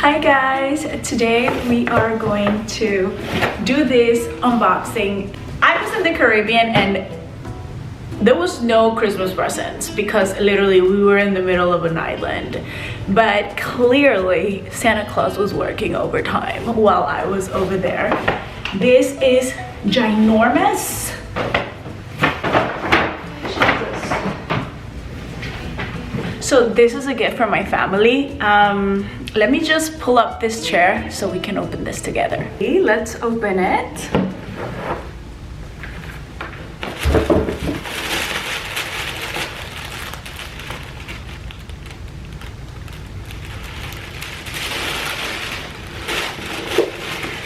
Hi guys, today we are going to do this unboxing. I was in the Caribbean and there was no Christmas presents because literally we were in the middle of an island, but clearly Santa Claus was working overtime while I was over there. This is ginormous. So this is a gift from my family. Let me just pull up this chair so we can open this together. Okay, let's open it.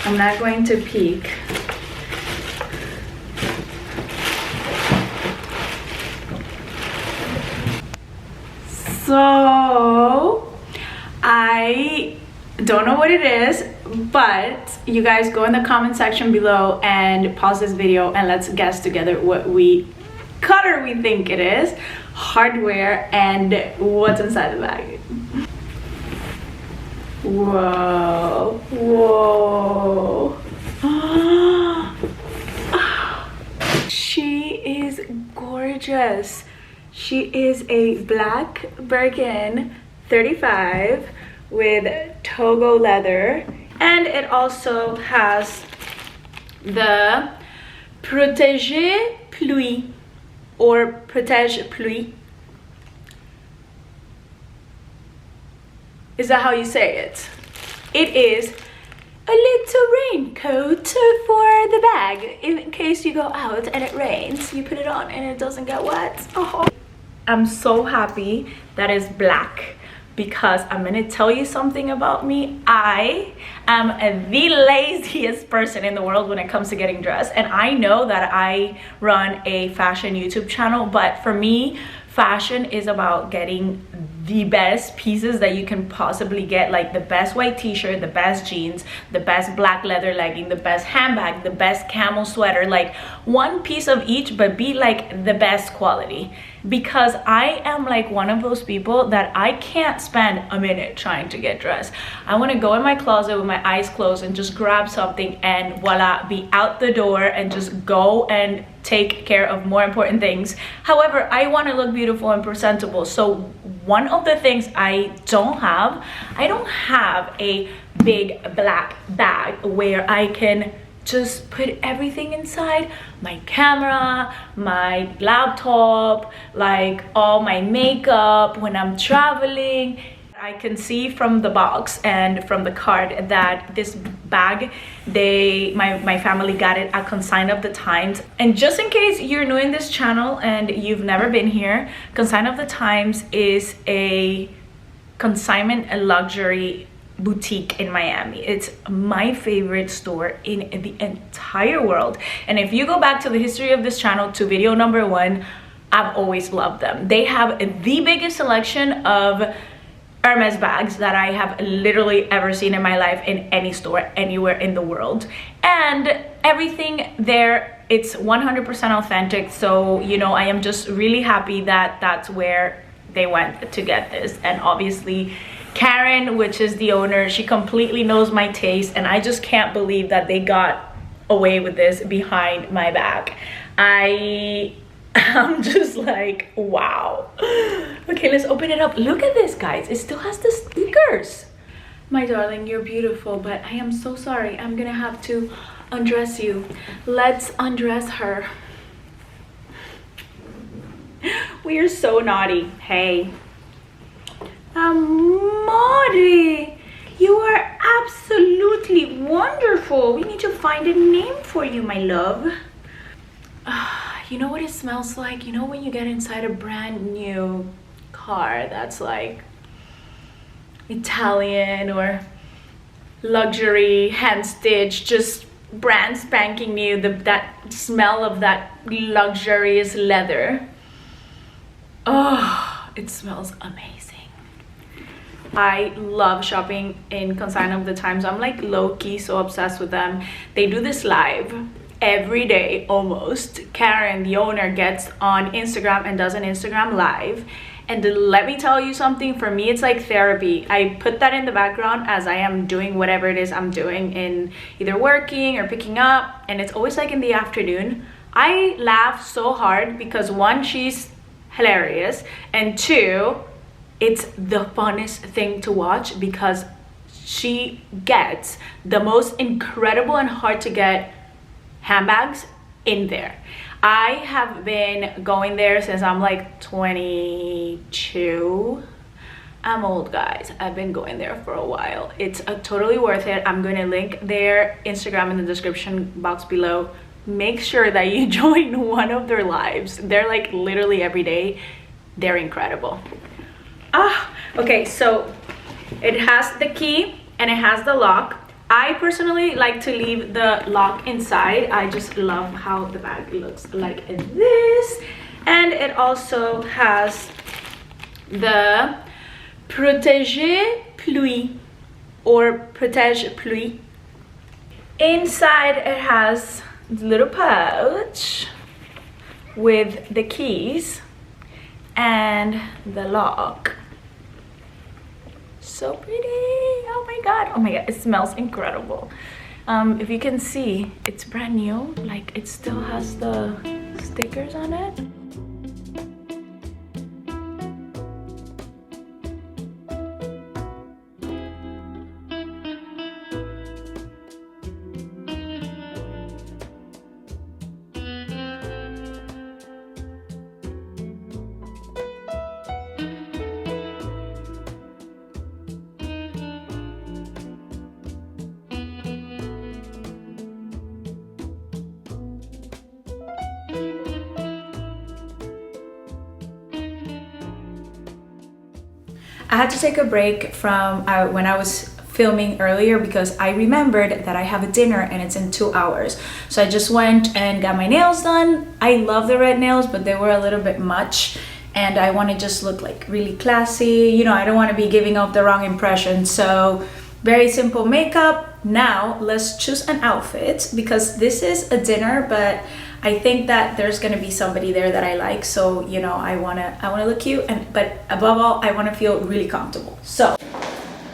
I'm not going to peek. So I don't know what it is, but you guys go in the comment section below and pause this video and let's guess together what color we think it is, hardware, and what's inside the bag. Whoa, whoa. She is gorgeous. She is a black Birkin 35 with Togo leather, and it also has the Protège Pluie or Protège Pluie. Is that how you say it? It is a little raincoat for the bag. In case you go out and it rains, you put it on and it doesn't get wet. Oh. I'm so happy that it's black because I'm gonna tell you something about me. I am the laziest person in the world when it comes to getting dressed, and I know that I run a fashion YouTube channel, but for me, fashion is about getting the best pieces that you can possibly get, like the best white t-shirt, the best jeans, the best black leather legging, the best handbag, the best camel sweater, like one piece of each, but be like the best quality. Because I am like one of those people that I can't spend a minute trying to get dressed. I want to go in my closet with my eyes closed and just grab something and voila, be out the door and just go and take care of more important things. However, I want to look beautiful and presentable. So one of the things I don't have a big black bag where I can just put everything inside, my camera, my laptop, like all my makeup when I'm traveling. I can see from the box and from the card that this bag, my family got it at Consign of The Times. And just in case you're new in this channel and you've never been here, Consign of The Times is a consignment and luxury boutique in Miami. It's my favorite store in the entire world. And if you go back to the history of this channel to video number 1, I've always loved them. They have the biggest selection of Hermes bags that I have literally ever seen in my life in any store anywhere in the world, and everything there, it's 100% authentic. So you know, I am just really happy that that's where they went to get this. And obviously Karen, which is the owner, she completely knows my taste, and I just can't believe that they got away with this behind my back. I'm just like, wow. Okay, let's open it up. Look at this, guys. It still has the stickers. My darling, you're beautiful, but I am so sorry. I'm gonna have to undress you. Let's undress her. We are so naughty. Hey. Amore, you are absolutely wonderful. We need to find a name for you, my love. You know what it smells like? You know when you get inside a brand new car that's like Italian or luxury, hand stitched, just brand spanking new, that smell of that luxurious leather. Oh, it smells amazing. I love shopping in Consign of The Times. I'm like low-key so obsessed with them. They do this live every day almost. Karen, the owner, gets on Instagram and does an Instagram live, And let me tell you something, for me it's like therapy. I put that in the background as I am doing whatever it is I'm doing, in either working or picking up, and it's always like in the afternoon. I laugh so hard because one, she's hilarious, and two, it's the funnest thing to watch because she gets the most incredible and hard to get handbags in there. I have been going there since I'm like 22. I'm old, guys. I've been going there for a while. It's totally worth it. I'm gonna link their Instagram in the description box below. Make sure that you join one of their lives. They're like literally every day. They're incredible. Okay, so it has the key and it has the lock. I personally like to leave the lock inside. I just love how the bag looks like in this. And it also has the protège pluie or protège pluie. Inside it has the little pouch with the keys and the lock. So pretty. Oh my god, oh my god, it smells incredible. If you can see, it's brand new, like it still has the stickers on it. I had to take a break from when I was filming earlier because I remembered that I have a dinner and it's in 2 hours. So I just went and got my nails done. I love the red nails, but they were a little bit much and I want to just look like really classy. You know, I don't want to be giving off the wrong impression. So very simple makeup. Now let's choose an outfit because this is a dinner, but I think that there's gonna be somebody there that I like, so you know, I wanna look cute, but above all, I wanna feel really comfortable. So,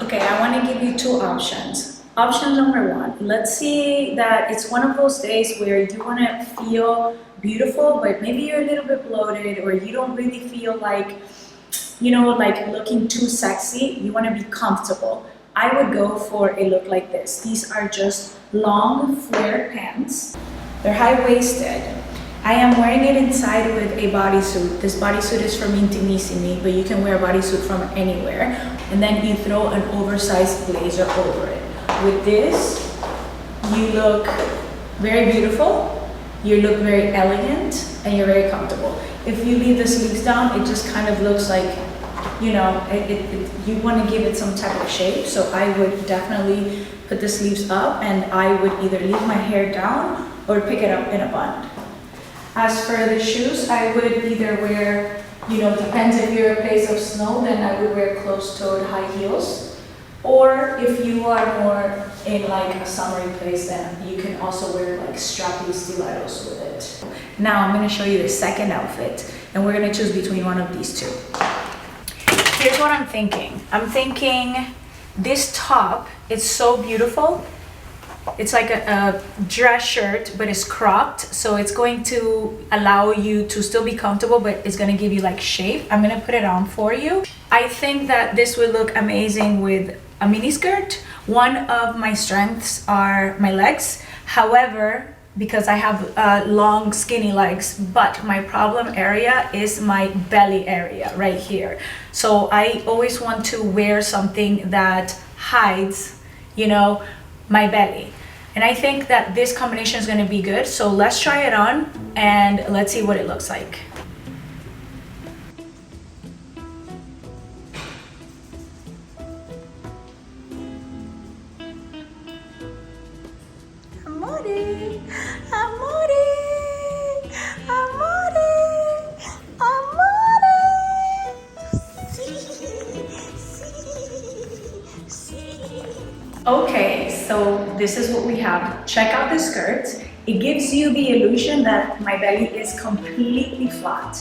okay, I wanna give you two options. Option number one, let's see that it's one of those days where you wanna feel beautiful, but maybe you're a little bit bloated, or you don't really feel like, you know, like looking too sexy. You wanna be comfortable. I would go for a look like this. These are just long flare pants. They're high-waisted. I am wearing it inside with a bodysuit. This bodysuit is from Intimissimi, but you can wear a bodysuit from anywhere. And then you throw an oversized blazer over it. With this, you look very beautiful, you look very elegant, and you're very comfortable. If you leave the sleeves down, it just kind of looks like, you know, you want to give it some type of shape. So I would definitely put the sleeves up, and I would either leave my hair down or pick it up in a bun. As for the shoes, I would either wear, you know, depends if you're a place of snow, then I would wear closed-toed high heels. Or if you are more in like a summery place, then you can also wear like strappy stilettos with it. Now I'm gonna show you the second outfit, and we're gonna choose between one of these two. Here's what I'm thinking. I'm thinking this top is so beautiful. It's like a dress shirt, but it's cropped, so it's going to allow you to still be comfortable, but it's going to give you like shape. I'm going to put it on for you. I think that this would look amazing with a mini skirt. One of my strengths are my legs. However, because I have long skinny legs, but my problem area is my belly area right here. So I always want to wear something that hides, you know, my belly. And I think that this combination is going to be good. So let's try it on and let's see what it looks like. Amore, amore, amore, amore. Okay, so this is what we have. Check out the skirt. It gives you the illusion that my belly is completely flat.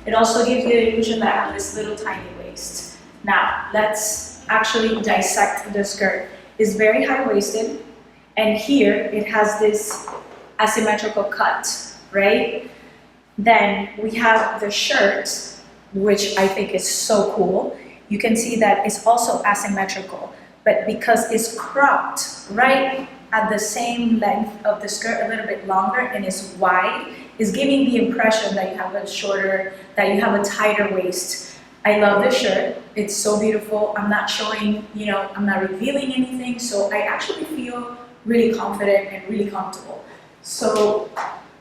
It also gives you the illusion that I have this little tiny waist. Now, let's actually dissect the skirt. It's very high-waisted, and here it has this asymmetrical cut, right? Then we have the shirt, which I think is so cool. You can see that it's also asymmetrical, but because it's cropped right at the same length of the skirt, a little bit longer, and it's wide, is giving the impression that you have a shorter, that you have a tighter waist. I love this shirt. It's so beautiful. I'm not showing, you know, I'm not revealing anything, so I actually feel really confident and really comfortable. So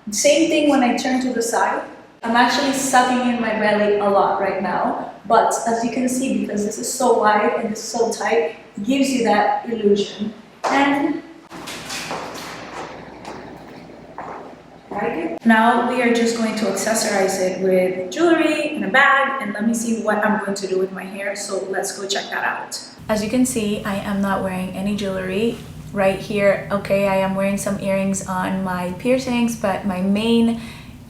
same thing when I turn to the side. I'm actually sucking in my belly a lot right now, but as you can see, because this is so wide and it's so tight, it gives you that illusion. And now we are just going to accessorize it with jewelry and a bag, and let me see what I'm going to do with my hair, so let's go check that out. As you can see, I am not wearing any jewelry right here. Okay, I am wearing some earrings on my piercings, but my main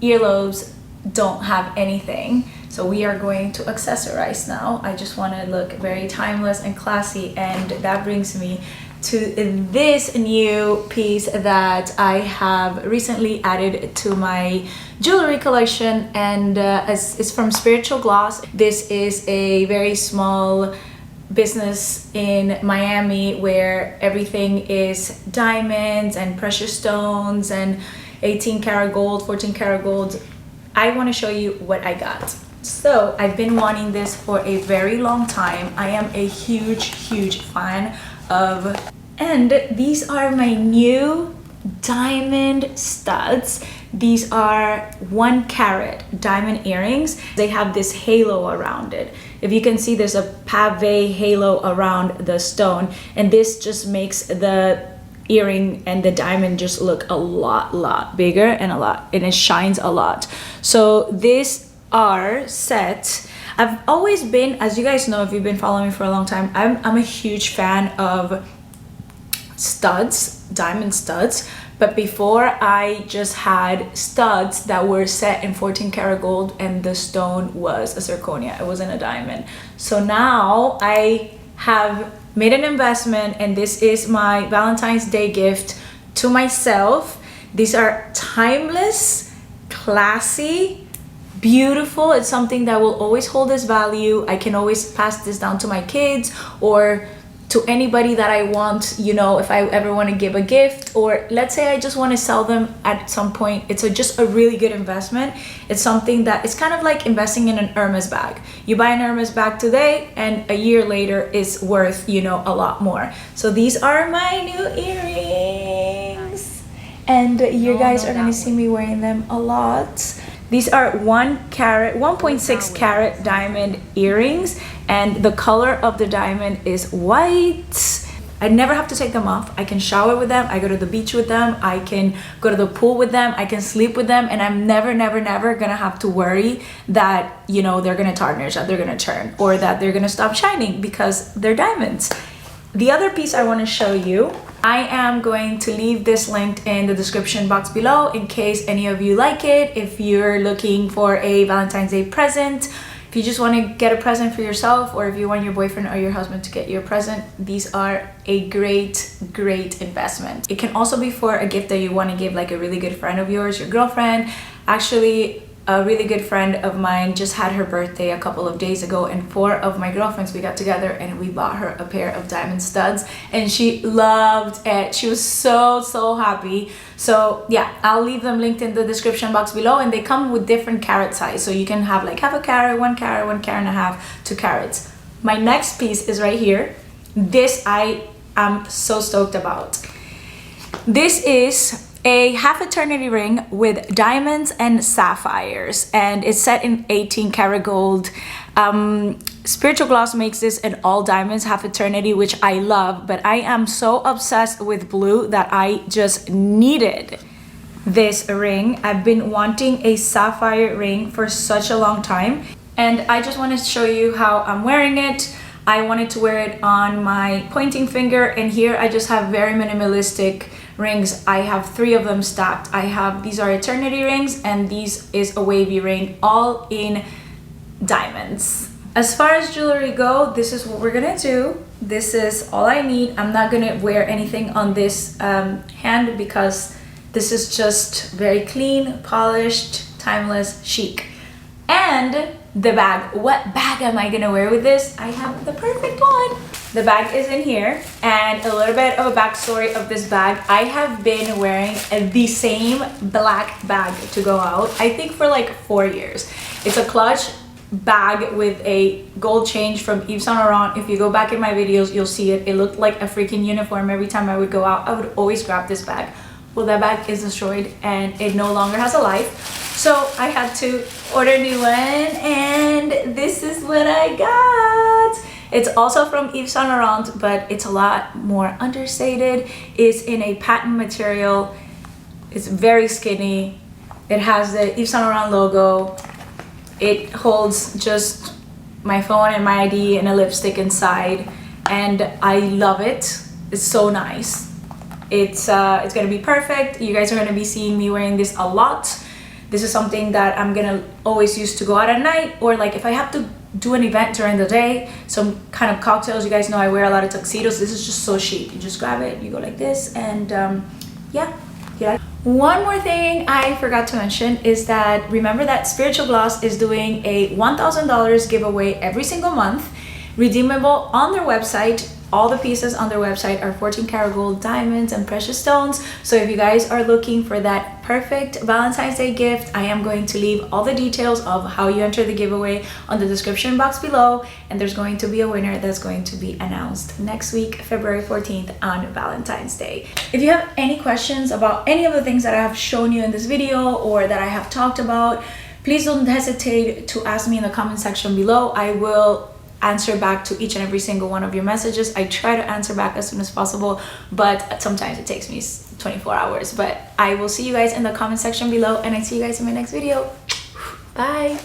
earlobes don't have anything. So we are going to accessorize now. I just want to look very timeless and classy, and that brings me to this new piece that I have recently added to my jewelry collection, and it's from Spiritual Gloss. This is a very small business in Miami where everything is diamonds and precious stones and 18 karat gold, 14 karat gold. I want to show you what I got. So I've been wanting this for a very long time. I am a huge fan of, and these are my new diamond studs. These are 1 carat diamond earrings. They have this halo around it. If you can see, there's a pave halo around the stone, and this just makes the earring and the diamond just look a lot bigger and it shines a lot. So these are set. I've always been, as you guys know, if you've been following me for a long time, I'm a huge fan of studs, diamond studs. But before, I just had studs that were set in 14 karat gold and the stone was a zirconia. It wasn't a diamond. So now I have made an investment, and this is my Valentine's Day gift to myself. These are timeless, classy, beautiful. It's something that will always hold its value. I can always pass this down to my kids or to anybody that I want, you know, if I ever want to give a gift, or let's say I just want to sell them at some point. It's just a really good investment. It's something that it's kind of like investing in an Hermes bag. You buy an Hermes bag today and a year later it's worth, you know, a lot more. So these are my new earrings, and you guys are going to see me wearing them a lot. These are 1.6 carat diamond earrings, and the color of the diamond is white. I never have to take them off. I can shower with them. I go to the beach with them. I can go to the pool with them. I can sleep with them, and I'm never gonna have to worry that, you know, they're gonna tarnish, that they're gonna turn, or that they're gonna stop shining because they're diamonds. The other piece I want to show you, I am going to leave this linked in the description box below in case any of you like it. If you're looking for a Valentine's Day present, if you just want to get a present for yourself, or if you want your boyfriend or your husband to get you a present, these are a great investment. It can also be for a gift that you want to give like a really good friend of yours, your girlfriend. Actually, a really good friend of mine just had her birthday a couple of days ago, and 4 of my girlfriends, we got together and we bought her a pair of diamond studs, and she loved it. She was so happy. So yeah, I'll leave them linked in the description box below, and they come with different carat size, so you can have like half a carat, 1 carat, 1 carat and a half, 2 carats. My next piece is right here. This I am so stoked about. This is a half eternity ring with diamonds and sapphires, and it's set in 18 karat gold. Spiritual Gloss makes this in all diamonds, half eternity, which I love, but I am so obsessed with blue that I just needed this ring. I've been wanting a sapphire ring for such a long time, and I just want to show you how I'm wearing it. I wanted to wear it on my pointing finger, and here I just have very minimalistic rings. I have 3 of them stacked. These are eternity rings, and these is a wavy ring, all in diamonds. As far as jewelry go, this is what we're gonna do. This is all I need. I'm not gonna wear anything on this hand because this is just very clean, polished, timeless, chic. And the bag. What bag am I gonna wear with this? I have the perfect one. The bag is in here, and a little bit of a backstory of this bag. I have been wearing the same black bag to go out, I think for like 4 years. It's a clutch bag with a gold change from Yves Saint Laurent. If you go back in my videos, you'll see it. It looked like a freaking uniform. Every time I would go out, I would always grab this bag. Well, that bag is destroyed and it no longer has a life. So I had to order a new one, and this is what I got. It's also from Yves Saint Laurent, but it's a lot more understated. It's in a patent material. It's very skinny. It has the Yves Saint Laurent logo. It holds just my phone and my ID and a lipstick inside, and I love it. It's so nice. It's gonna be perfect. You guys are gonna be seeing me wearing this a lot. This is something that I'm gonna always use to go out at night, or like if I have to do an event during the day, some kind of cocktails. You guys know I wear a lot of tuxedos. This is just so chic. You just grab it, you go like this, and yeah. One more thing I forgot to mention is that remember that Spiritual Gloss is doing a $1,000 giveaway every single month, redeemable on their website. All the pieces on their website are 14 karat gold diamonds and precious stones. So if you guys are looking for that perfect Valentine's Day gift, I am going to leave all the details of how you enter the giveaway on the description box below, and there's going to be a winner that's going to be announced next week, February 14th on Valentine's Day. If you have any questions about any of the things that I have shown you in this video or that I have talked about, please don't hesitate to ask me in the comment section below. I will answer back to each and every single one of your messages. I try to answer back as soon as possible, but sometimes it takes me 24 hours. But I will see you guys in the comment section below, and I see you guys in my next video. Bye.